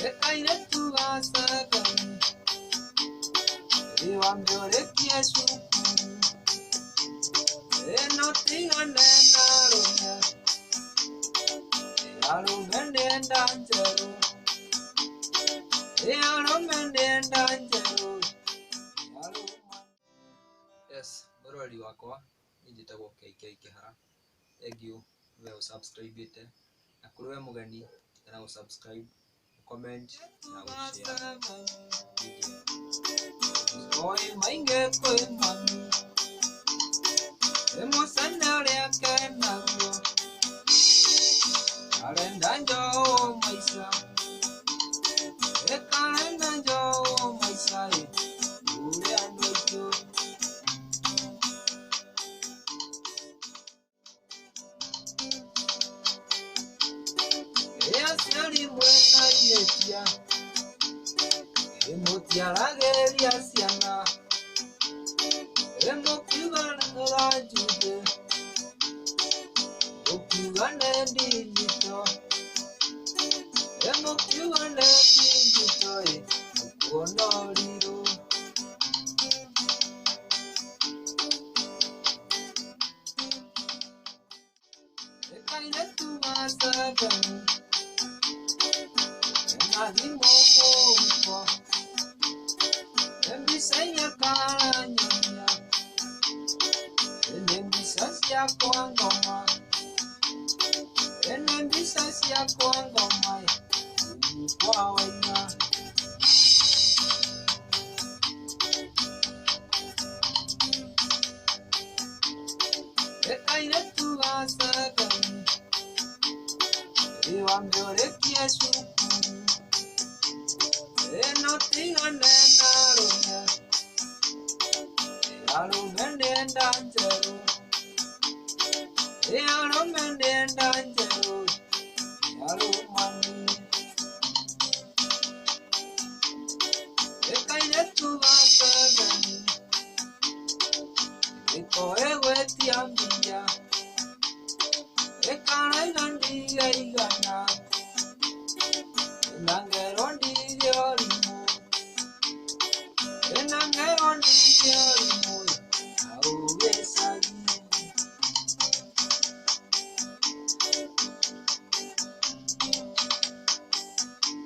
Ekaine tu asagani Iwambiore kiesu Enotinga nena rona Ealu mendenda njeru Ealu mendenda njeru Yes, Morori wakwa njitagwo KK Kihara. Thank you we subscribe ite na kuri we mugeni na subscribe, comment na share video. Boy mainge koi mami emosanale akenago alendanjo maisa ekalendanjo maisa ule andojo Yasiali mwena inetia Emotiarageria siana Emokiwana rajude Okiwane digito Emokiwane digito Okuonoliro Ekaine tu masagani Nadi momo Embisanya kalanya Embisasya kwangoma Embisasya kwangoma Kwa waina Ekaine tu asagani Iwambiore kiesu Enotinga nena rona Ealu mendenda njeru Ealu mendenda njeru Ealu mani Ekaine tu asagani Eko ewe tiambia Ekana nandiga igana Nangerondi diorimu Nangerondi diorimu